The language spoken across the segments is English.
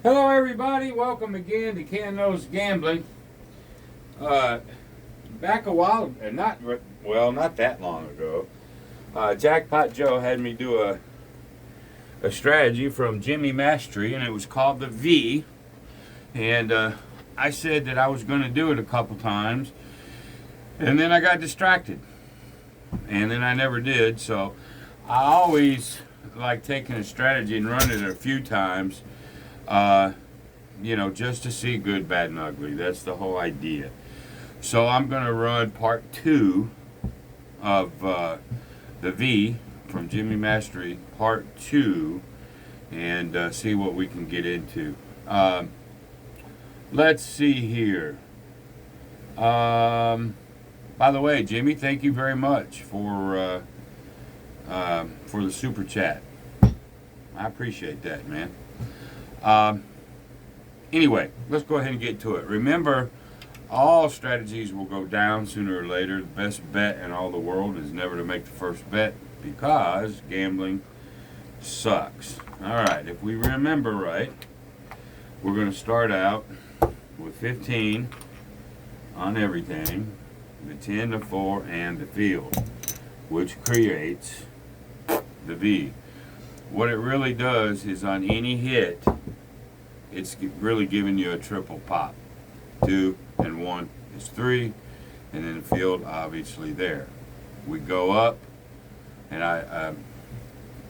Hello, everybody. Welcome again to Ken Knows Gambling. Back a while, not that long ago, Jackpot Joe had me do a strategy from Jimmy Mastery, and it was called the V. And I said that I was going to do it a couple times, and then I got distracted, and then I never did. So I always like taking a strategy and running it a few times. Just to see good, bad, and ugly. That's the whole idea. So I'm going to run part 2 of the V from Jimmy Mastery, part 2, and see what we can get into. Let's see here. By the way, Jimmy, thank you very much for the super chat. I appreciate that, man. Anyway, let's go ahead and get to it. Remember, all strategies will go down sooner or later. The best bet in all the world is never to make the first bet because gambling sucks. All right, if we remember right, we're going to start out with 15 on everything, the 10, the 4, and the field, which creates the V. What it really does is on any hit, it's really giving you a triple pop. 2 and 1 is 3, and then the field obviously there. We go up, and I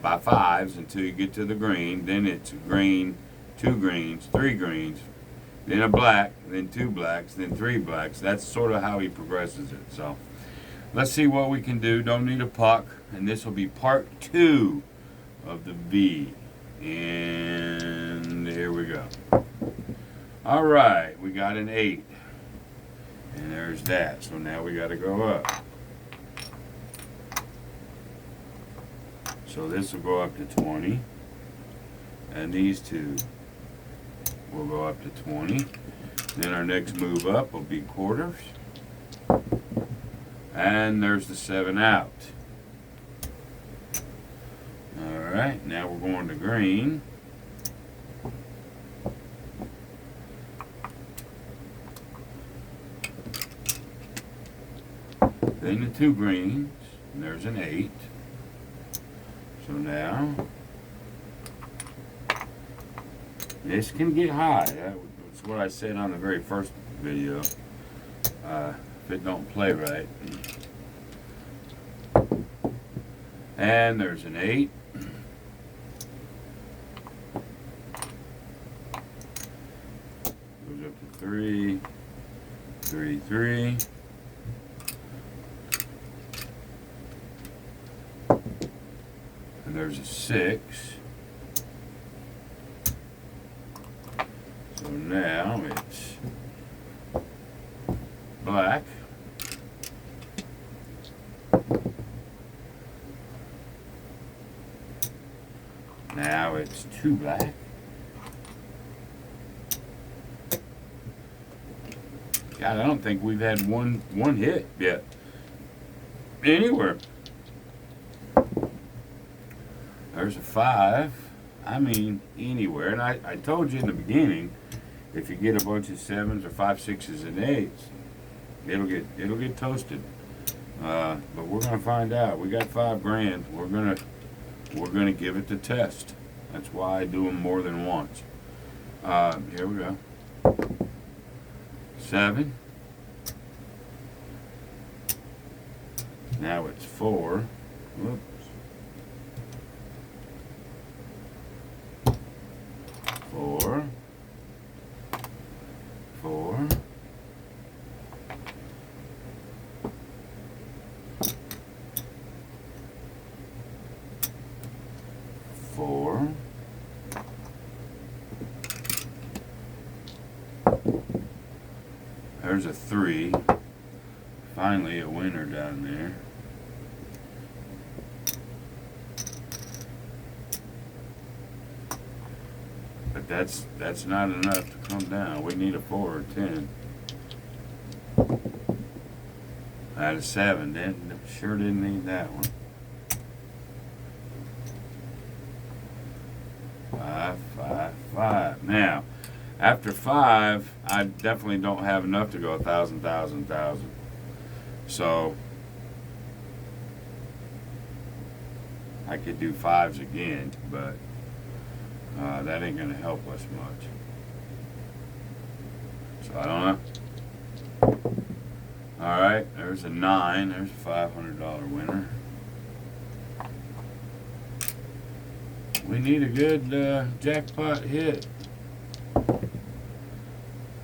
by 5s until you get to the green. Then it's green, 2 greens, 3 greens, then a black, then 2 blacks, then 3 blacks. That's sort of how he progresses it. So let's see what we can do. Don't need a puck, and this will be part 2 of the V. And here we go. All right, we got an 8. And there's that. So now we got to go up. So this will go up to 20. And these two will go up to 20. Then our next move up will be quarters. And there's the 7 out. Alright, now we're going to green. Then the 2 greens, and there's an 8. So now, this can get high. That's what I said on the very first video. If it don't play right. And there's an 8. Goes up to 3, 3, 3. And there's a 6. So now it's black. Now it's 2 black. God, I don't think we've had one hit yet. Anywhere. There's a 5. I mean, anywhere. And I told you in the beginning, if you get a bunch of 7s or 5, 6s, and 8s, it'll get toasted. But we're gonna find out. We got $5 grand. We're gonna give it the test. That's why I do them more than once. Here we go. 7. Now it's 4. Whoops. 4. 4. 4. There's a 3. Finally a winner down there. But that's not enough to come down. We need a 4 or 10. I had a 7. Sure didn't need that one. 5, 5, 5. Now Now, after 5, I definitely don't have enough to go 1,000, 1,000, 1,000. So I could do 5s again, but that ain't gonna help us much. So I don't know. All right, there's a 9. There's a $500 winner. We need a good jackpot hit.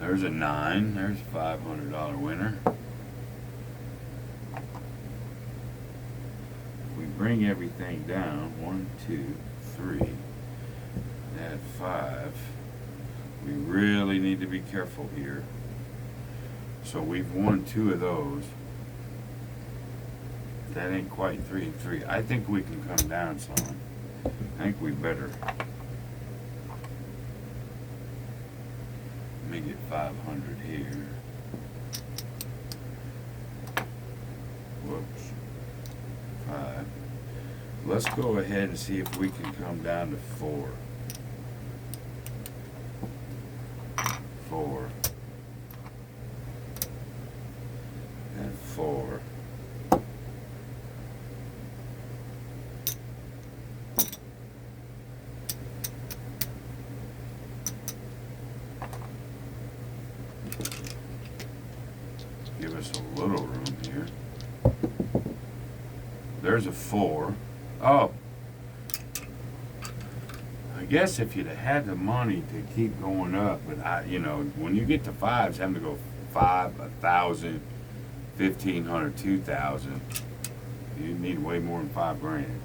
There's a 9. There's a $500 winner. If we bring everything down, 1, 2, 3, add 5. We really need to be careful here. So we've won 2 of those. That ain't quite 3 and 3. I think we can come down some. I think we better. Let me get 500 here. Whoops. 5. Let's go ahead and see if we can come down to 4. 4. And 4. Give us a little room here. There's a 4. Oh. I guess if you'd have had the money to keep going up, but when you get to 5s, having to go 5, 1,000, 1,500, 2,000, you need way more than 5 grand.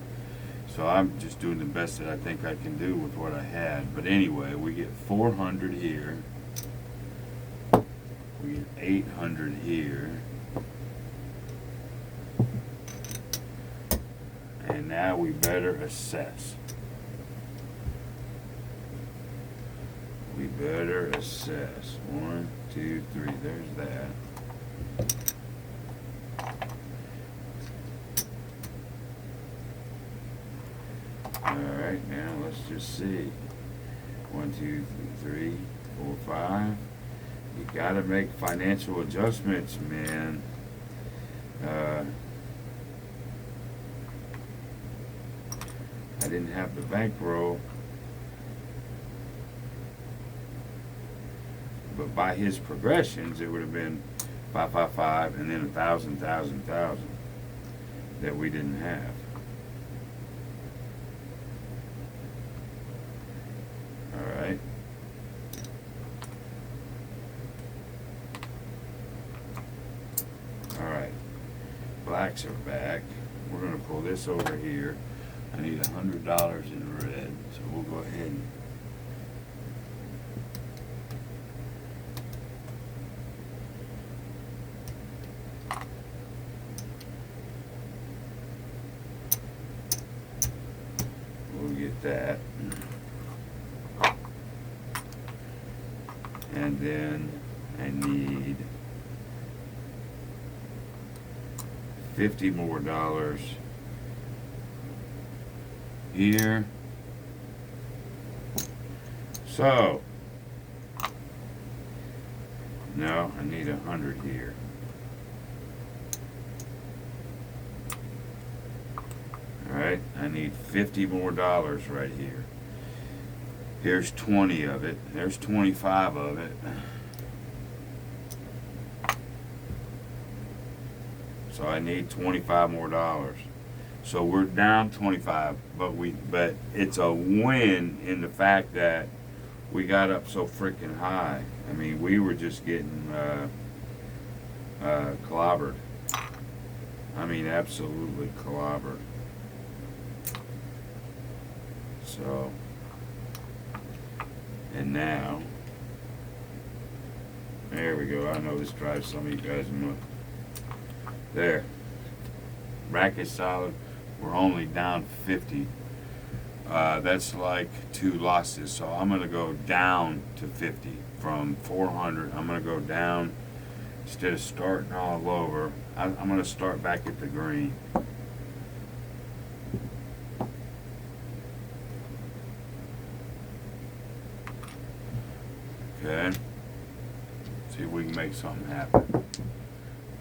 So I'm just doing the best that I think I can do with what I had. But anyway, we get 400 here. We get 800 here. And now we better assess. We better assess. 1, 2, 3. There's that. Alright, now let's just see. 1, 2, 3, 4, 5. You gotta make financial adjustments, man. I didn't have the bankroll. But by his progressions, it would have been 5, 5, 5, and then 1,000, 1,000, 1,000 that we didn't have. All right. All right. Blacks are back. We're going to pull this over here. I need $100 in red, so we'll go ahead and get that. And then I need $50 more here. So no, I need 100 here. Alright, I need $50 more right here. Here's 20 of it. There's 25 of it. So I need $25 more. So we're down 25, but it's a win in the fact that we got up so freaking high. I mean, we were just getting clobbered. I mean, absolutely clobbered. So, and now, there we go. I know this drives some of you guys nuts. There. Bracket solid. We're only down 50. That's like 2 losses. So I'm going to go down to 50 from 400. I'm going to go down instead of starting all over. I'm going to start back at the green. Okay. See if we can make something happen.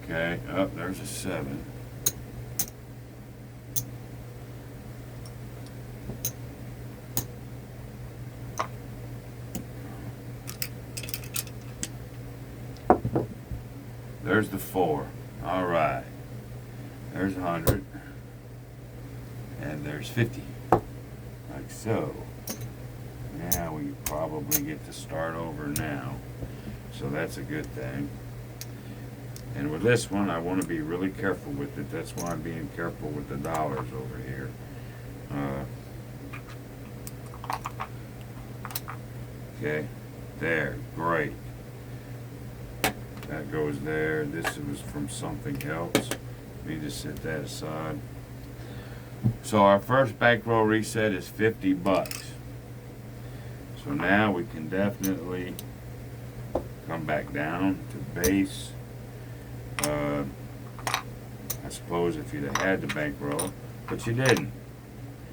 Okay, up there's a 7. There's the 4. All right. There's 100. And there's 50. Like so. Now we probably get to start over now. So that's a good thing. And with this one, I want to be really careful with it. That's why I'm being careful with the dollars over here. Okay, there, great. That goes there. This was from something else. We just set that aside. So our first bankroll reset is 50 bucks. So now we can definitely come back down to base. I suppose if you'd have had the bankroll, but you didn't.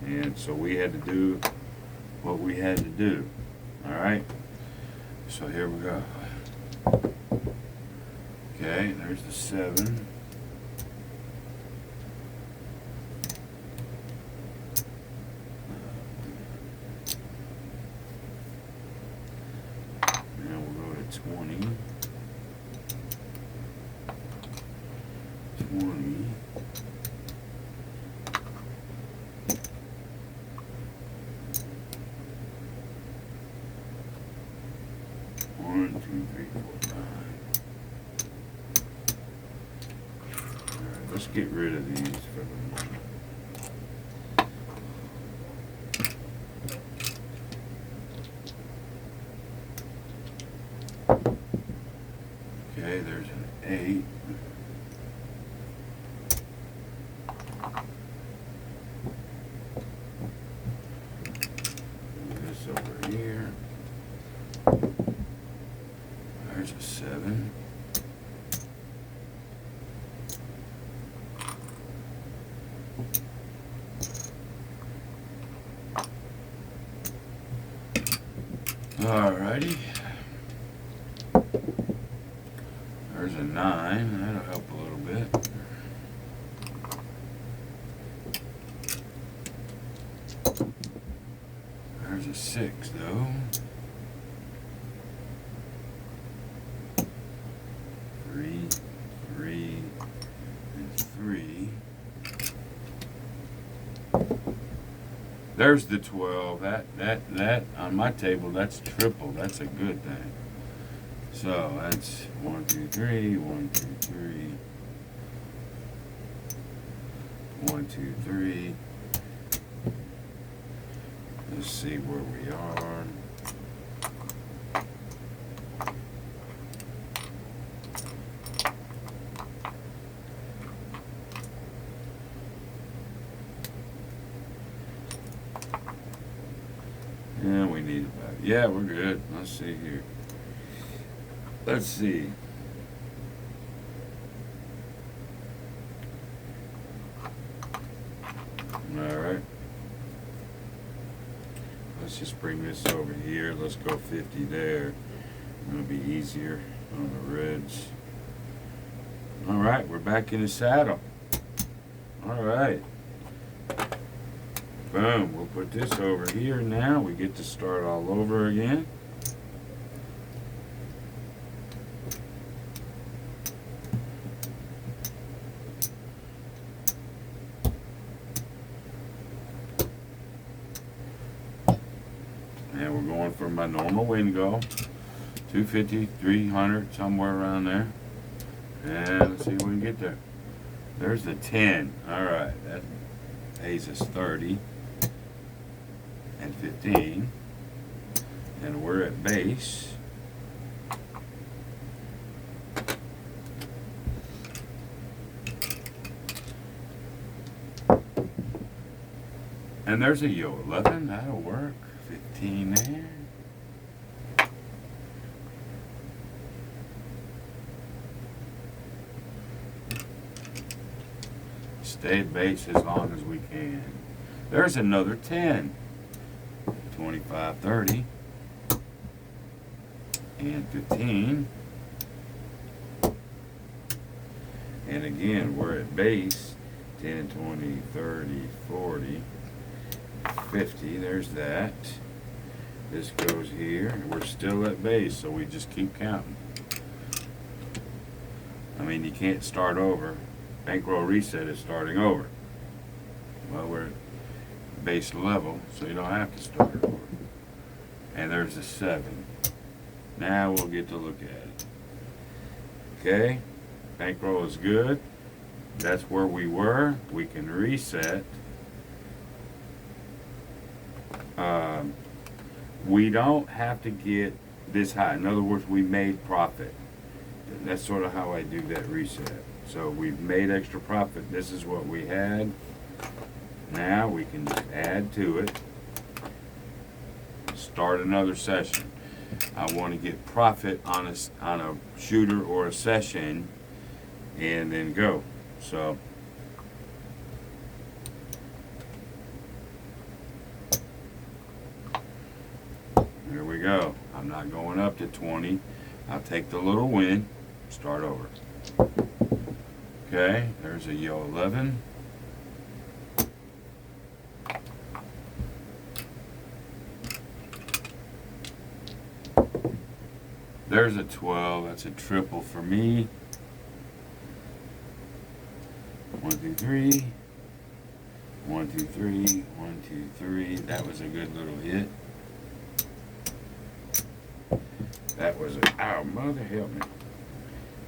And so we had to do what we had to do. Alright? So here we go. Okay, there's the 7. Now we'll go to 20. 20. One, two, three, four, 9. Alright, let's get rid of these for the moment. Okay, there's an 8. This over here. There's a 7. Alrighty. There's a 9. That'll help a little bit. There's a 6 though. 3, 3, and 3. There's the 12. That on my table, that's triple. That's a good thing. So that's 1, 2, 3, 1, 2, 3, 1, 2, 3. Let's see where we are. Yeah, we need about. Yeah, we're good. Let's see here. Let's see. All right. Let's just bring this over here. Let's go 50 there. It'll be easier on the reds. All right, we're back in the saddle. All right. Boom. We'll put this over here now. We get to start all over again. And we're going for my normal win goal. 250, 300, somewhere around there. And let's see if we can get there. There's the 10. All right. That pays us 30 and 15. And we're at base. And there's a yo 11. That'll work. 15 there. Stay at base as long as we can. There's another 10. 25, 30. and 15. And again, we're at base 10, 20, 30, 40, 50. There's that. This goes here. We're still at base, so we just keep counting. I mean, you can't start over. Bankroll reset is starting over. Well, we're at base level, so you don't have to start over. And there's a 7. Now we'll get to look at it. Okay, bankroll is good. That's where we were. We can reset. We don't have to get this high. In other words, we made profit. That's sort of how I do that reset. So we've made extra profit. This is what we had. Now we can just add to it. Start another session. I want to get profit on a shooter or a session, and then go. So here we go. I'm not going up to 20. I'll take the little win. Start over. Okay, there's a yo 11. There's a 12. That's a triple for me. 1, 2, 3. 1, 2, 3. 1, 2, 3. That was a good little hit. That was a, ow, mother help me.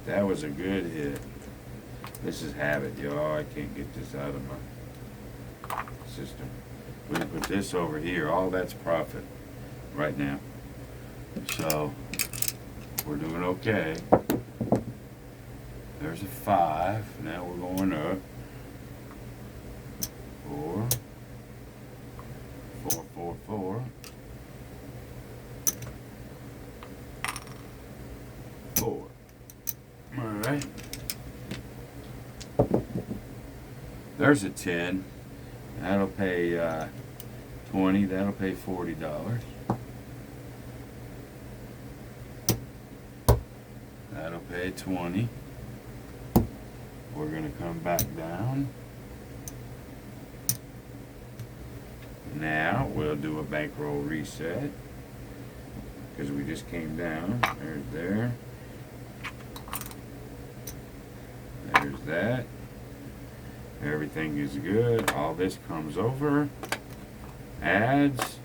That was a good hit. This is habit, y'all. I can't get this out of my system. We can put this over here. All that's profit right now. So we're doing okay. There's a 5. Now we're going up. 4. 4, 4, 4. 4. All right. There's a 10. That'll pay 20. That'll pay $40. That'll pay 20. We're going to come back down. Now we'll do a bankroll reset because we just came down. There's there. There's that. Everything is good. All this comes over. Adds.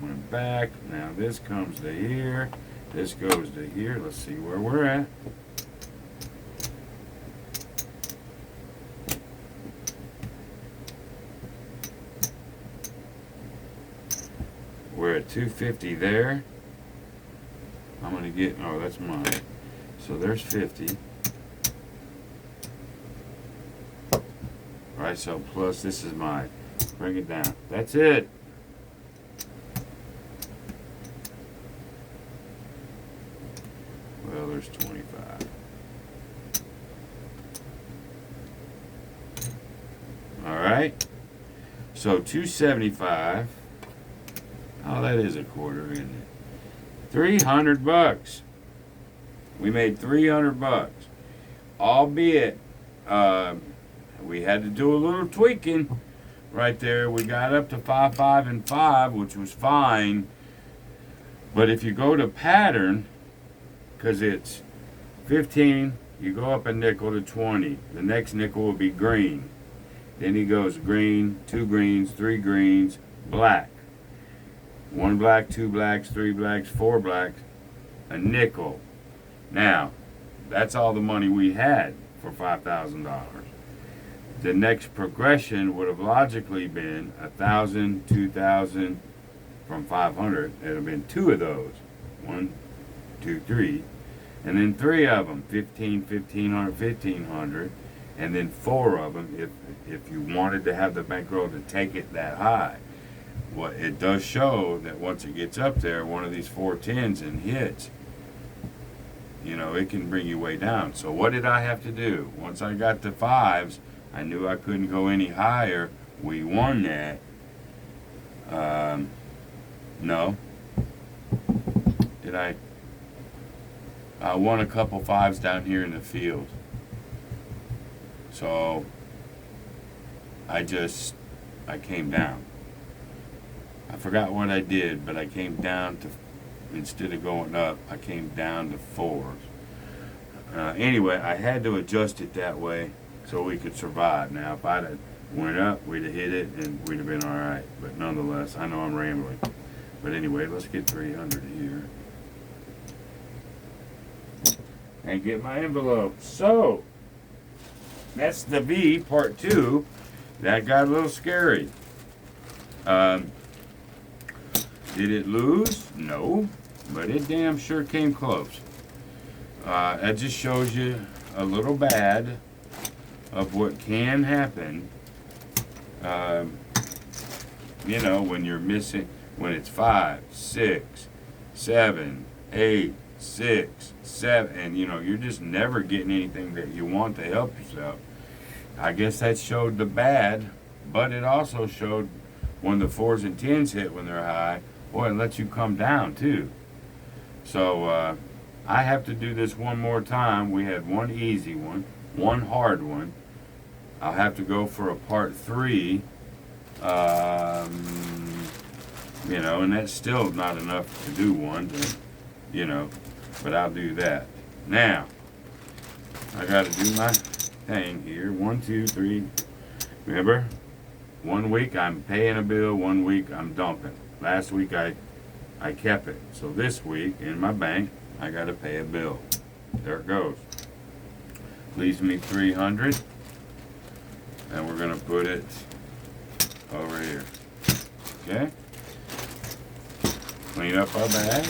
Went back. Now this comes to here. This goes to here. Let's see where we're at. We're at 250 there. I'm going to get, oh, that's mine. So there's 50. Right, so plus this is mine. Bring it down. That's it. Well, there's 25. All right. So 275. Oh, that is a quarter, isn't it? 300 bucks. We made 300 bucks. Albeit, we had to do a little tweaking right there. We got up to 5, 5, and 5, which was fine. But if you go to pattern, because it's 15, you go up a nickel to 20. The next nickel will be green. Then he goes green, 2 greens, 3 greens, black. 1 black, 2 blacks, 3 blacks, 4 blacks, a nickel. Now, that's all the money we had for $5,000. The next progression would have logically been 1,000, 2,000 from 500. It would have been 2 of those. 1, 2, 3. And then 3 of them, 15, 1,500, 1,500. And then 4 of them if you wanted to have the bankroll to take it that high. Well, it does show that once it gets up there, one of these 410s and hits, you know, it can bring you way down. So what did I have to do? Once I got the 5s, I knew I couldn't go any higher. We won that. No. Did I? I won a couple fives down here in the field. So I came down. I forgot what I did, but I came down to, instead of going up, I came down to fours. Anyway, I had to adjust it that way so we could survive. Now, if I'd have went up, we'd have hit it and we'd have been all right. But nonetheless, I know I'm rambling. But anyway, let's get 300 here. And get my envelope. So, that's the V, part 2. That got a little scary. Did it lose? No. But it damn sure came close. That just shows you a little bad of what can happen. You know, when you're missing, when it's 5, 6, 7, 8, 6, 7, and you know, you're just never getting anything that you want to help yourself. I guess that showed the bad, but it also showed when the 4s and 10s hit when they're high, boy, it lets you come down too. So, I have to do this one more time. We had one easy one, one hard one. I'll have to go for a part 3. You know, and that's still not enough to do one, you know, but I'll do that. Now, I got to do my thing here. 1, 2, 3. Remember, 1 week I'm paying a bill, 1 week I'm dumping. Last week I kept it. So this week in my bank, I got to pay a bill. There it goes. Leaves me 300. And we're going to put it over here. Okay? Clean up our bag.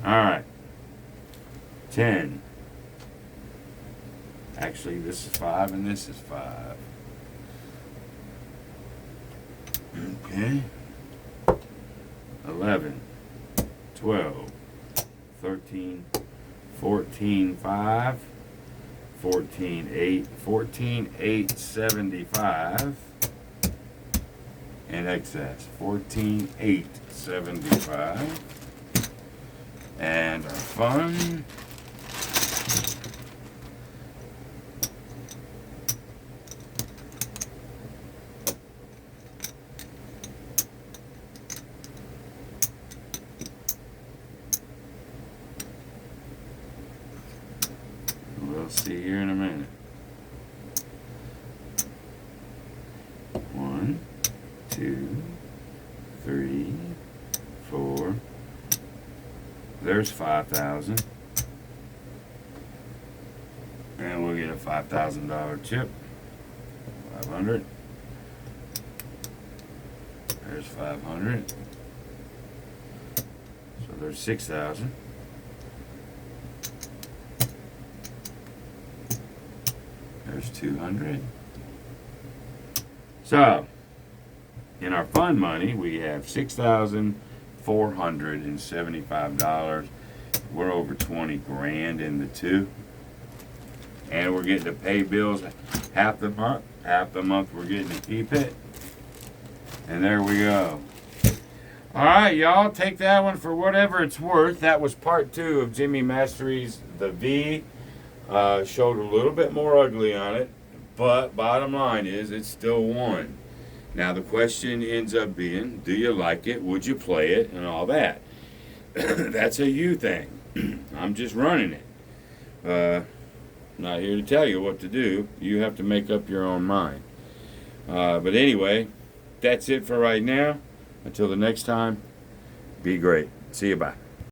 All right. 10. Actually, this is 5 and this is 5. Okay. 11, 12, 13, 14, 5, 14, 8, 14, 8, 75, and excess. 14, 8, 75. And our fun. We'll see here in a minute. 1, 2, 3, 4. There's 5,000. And we'll get a $5,000 chip. 500. There's 500. So there's 6,000. There's 200. So, in our fun money, we have $6,475. We're over 20 grand in the 2. And we're getting to pay bills half the month. Half the month we're getting to keep it. And there we go. Alright, y'all, take that one for whatever it's worth. That was part 2 of Jimmy Mastery's The V. Showed a little bit more ugly on it, but bottom line is it still won. Now the question ends up being, do you like it? Would you play it? And all that. That's a you thing. I'm just running it. Not here to tell you what to do. You have to make up your own mind. But anyway, that's it for right now. Until the next time, be great. See you, bye.